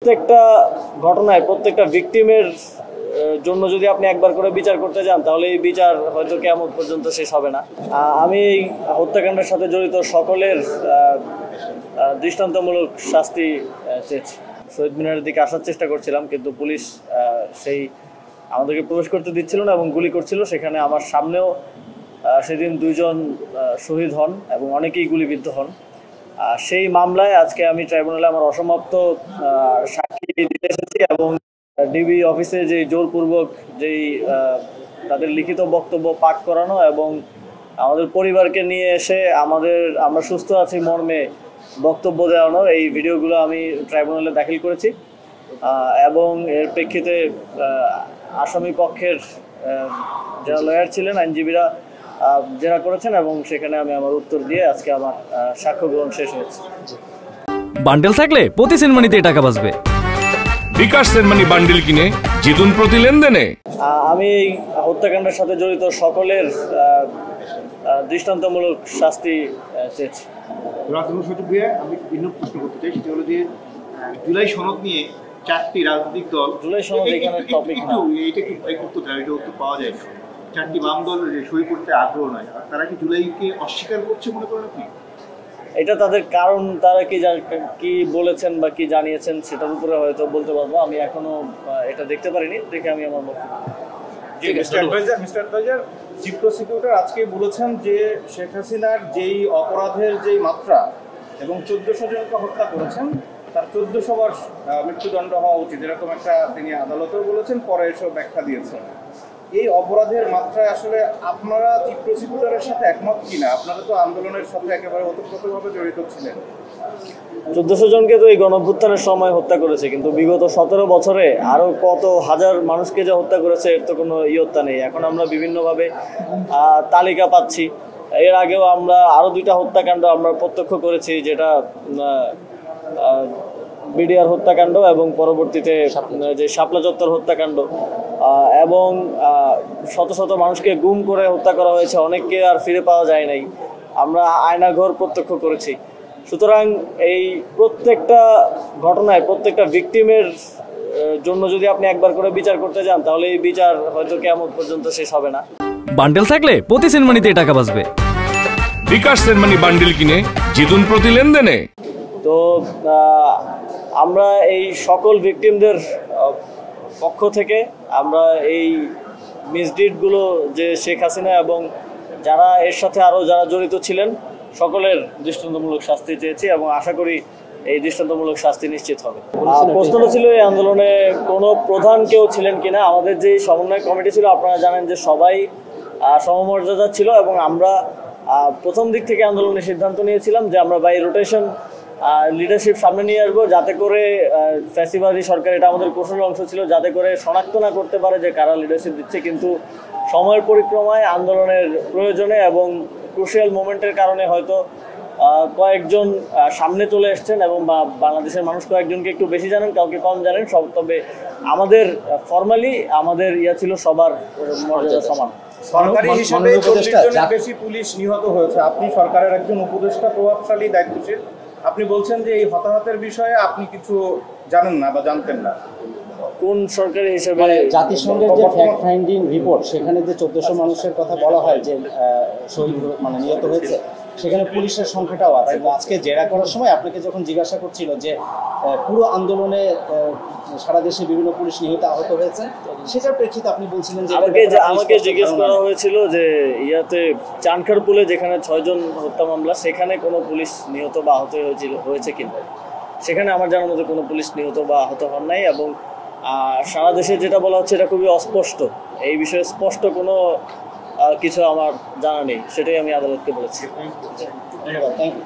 প্রত্যেকটা ঘটনায় প্রত্যেকটা ভিকটিমের জন্য যদি আপনি একবার করে বিচার করতে যান তাহলে এই বিচার হয়তো কিয়ামত পর্যন্ত শেষ হবে না। আমি এই হত্যাকাণ্ডের সাথে জড়িত সকলের দৃষ্টান্তমূলক শাস্তি চেয়েছি। শহীদ মিনারের দিকে আসার চেষ্টা করছিলাম, কিন্তু পুলিশ সেই আমাদেরকে প্রবেশ করতে দিচ্ছিল না এবং গুলি করছিল। সেখানে আমার সামনেও সেদিন 2 জন শহীদ হন এবং অনেকেই গুলিবিদ্ধ হন। সেই মামলায় আজকে আমি ট্রাইব্যুনালে আমার অসমাপ্ত সাক্ষী দিতে এসেছি এবং ডিবি অফিসে যে জোরপূর্বক যেই তাদের লিখিত বক্তব্য পাঠ করানো এবং আমাদের পরিবারকে নিয়ে এসে আমরা সুস্থ আছি মর্মে বক্তব্য দেওয়ানো, এই ভিডিওগুলো আমি ট্রাইব্যুনালে দাখিল করেছি এবং এর প্রেক্ষিতে আসামি পক্ষের যারা লয়ার ছিলেন, আইনজীবীরা জেরা করেছেন এবং সেখানে আমি আমার উত্তর দিয়ে আজকে আমার সাক্ষ্য গ্রহণ শেষ হয়েছে। বান্ডেল থাকলে প্রতি সেনমানিতে টাকা বাঁচবে। বিকাশ সেনমানি বান্ডেল কিনে জিতুন প্রতি লেনদেনে। আমি এই হত্যাকাণ্ডের সাথে জড়িত সকলের দৃষ্টান্তমূলক শাস্তি চেয়েছি। রাজনৈতিক সচিব আমি ভিন্ন প্রশ্ন করতে চাই, সেটা হলো যে জুলাই সনদ নিয়ে 4টি রাজনৈতিক দল, জুলাই সনদ এখানে টপিক না, এটা একটু এটা উত্তর পাওয়া যায় না। 4টি বাম দল সই করতে আগ্রহ নয়, তারা কি জুলাইকে অস্বীকার করছে মনে করেন আপনি? এটা তাদের কারণ, তারা কি বলেছেন বা কি জানিয়েছেন সেটার উপরে হয়তো বলতে পারবো। আমি এখনো এটা দেখতে পারিনি, দেখে আমি আমার বক্তব্য। মিস্টার অ্যাডভাইজার, চিফ প্রসিকিউটর আজকে বলেছেন যে শেখ হাসিনার যেই অপরাধের যেই মাত্রা এবং 1400 জনকে হত্যা করেছেন তার 1400 বার মৃত্যুদণ্ড হওয়া উচিত, এরকম একটা তিনি আদালতেও বলেছেন, পরে এসব ব্যাখ্যা দিয়েছেন। এই অপরাধের মাত্রায় আসলে আপনারা চিফ প্রসিকিউটরের সাথে একমত কিনা? আপনারা তো আন্দোলনের সাথে একেবারে ওতপ্রোতভাবে জড়িত ছিলেন। 1400 জনকে তো এই গণঅভ্যুত্থানের সময় হত্যা করেছে, কিন্তু বিগত 17 বছরে আরো কত হাজার মানুষকে যে হত্যা করেছে এর তো কোনো ইয়ত্তা নেই। এখন আমরা বিভিন্নভাবে তালিকা পাচ্ছি। এর আগেও আমরা আরো 2টা হত্যাকাণ্ড আমরা প্রত্যক্ষ করেছি, যেটা বিডিআর হত্যাকাণ্ড এবং পরবর্তীতে যে শাপলা চত্বর হত্যাকাণ্ড, এবং শত শত মানুষকে গুম করে হত্যা করা হয়েছে, অনেককে আর ফিরে পাওয়া যায় নাই। আমরা আয়নাঘর প্রত্যক্ষ করেছি। সুতরাং এই প্রত্যেকটা ঘটনায় প্রত্যেকটা ভিকটিমের জন্য যদি আপনি একবার করে বিচার করতে যান তাহলে এই বিচার হয়তো কিয়ামত পর্যন্ত শেষ হবে না। বান্ডেল থাকলে প্রতি সেনমানিতে টাকা বাঁচবে। বিকাশ সেনমানি বান্ডেল কিনে জিতুন প্রতি লেনদেনে। তো আমরা এই সকল ভিকটিমদের পক্ষ থেকে আমরা এই মিসডিডগুলো যে শেখ হাসিনা এবং যারা এর সাথে আরও যারা জড়িত ছিলেন সকলের দৃষ্টান্তমূলক শাস্তি চেয়েছি এবং আশা করি এই দৃষ্টান্তমূলক শাস্তি নিশ্চিত হবে। প্রশ্নটা ছিল এই আন্দোলনে কোনো প্রধান কেউ ছিলেন কিনা। আমাদের যে সমন্বয় কমিটি ছিল আপনারা জানেন যে সবাই সমমর্যাদা ছিল এবং আমরা প্রথম দিক থেকে আন্দোলনের সিদ্ধান্ত নিয়েছিলাম যে আমরা বাই রোটেশন লিডারশিপ সামনে নিয়ে আসবো, যাতে করে ফ্যাসিবাদী সরকার, এটা আমাদের কৌশল অংশ ছিল, যাতে করে শনাক্ত না করতে পারে যে কারা লিডারশিপ দিচ্ছে। কিন্তু সময়ের পরিক্রমায় আন্দোলনের প্রয়োজনে এবং ক্রুশিয়াল মোমেন্টের কারণে হয়তো কয়েকজন সামনে চলে এসছেন এবং বাংলাদেশের মানুষ কয়েকজনকে একটু বেশি জানেন, কাউকে কম জানেন। তবে আমাদের ফর্মালি আমাদের ছিল সবার মর্যাদা সমান। সরকারি হিসেবে 40 জনের বেশি পুলিশ নিহত হয়েছে। আপনি সরকারের একজন উপদেষ্টা, প্রভাবশালী, দায়িত্বশীল, আপনি বলছেন যে এই হতাহতের বিষয়ে আপনি কিছু জানেন না বা জানতেন না। কোন সরকারি হিসেবে? জাতিসংঘের যে ফ্যাক্ট ফাইন্ডিং রিপোর্ট, সেখানে যে 1400 মানুষের কথা বলা হয় যে শহীদ নিহত হয়েছে, সেখানে পুলিশের সংখ্যাটাও আছে। আজকে জেরা করার সময় আপনাকে যখন জিজ্ঞাসা করছিল যে পুরো আন্দোলনে সারা দেশে বিভিন্ন পুলিশ নিহত আহত হয়েছে, সেটার প্রেক্ষিতে আপনি বলছিলেন যে আমাকে জিজ্ঞেস করা হয়েছিল যে চানখারপুলে যেখানে 6 জন হত্যা মামলা, সেখানে কোনো পুলিশ নিহত বা আহত হয়েছে কিনা। সেখানে আমার জানার মধ্যে কোনো পুলিশ নিহত বা আহত হন নাই এবং সারা দেশে যেটা বলা হচ্ছে এটা খুবই অস্পষ্ট। এই বিষয়ে স্পষ্ট কোনো কিছু আমার জানা নেই, সেটাই আমি আদালতকে বলেছি। ধন্যবাদ, থ্যাংক ইউ।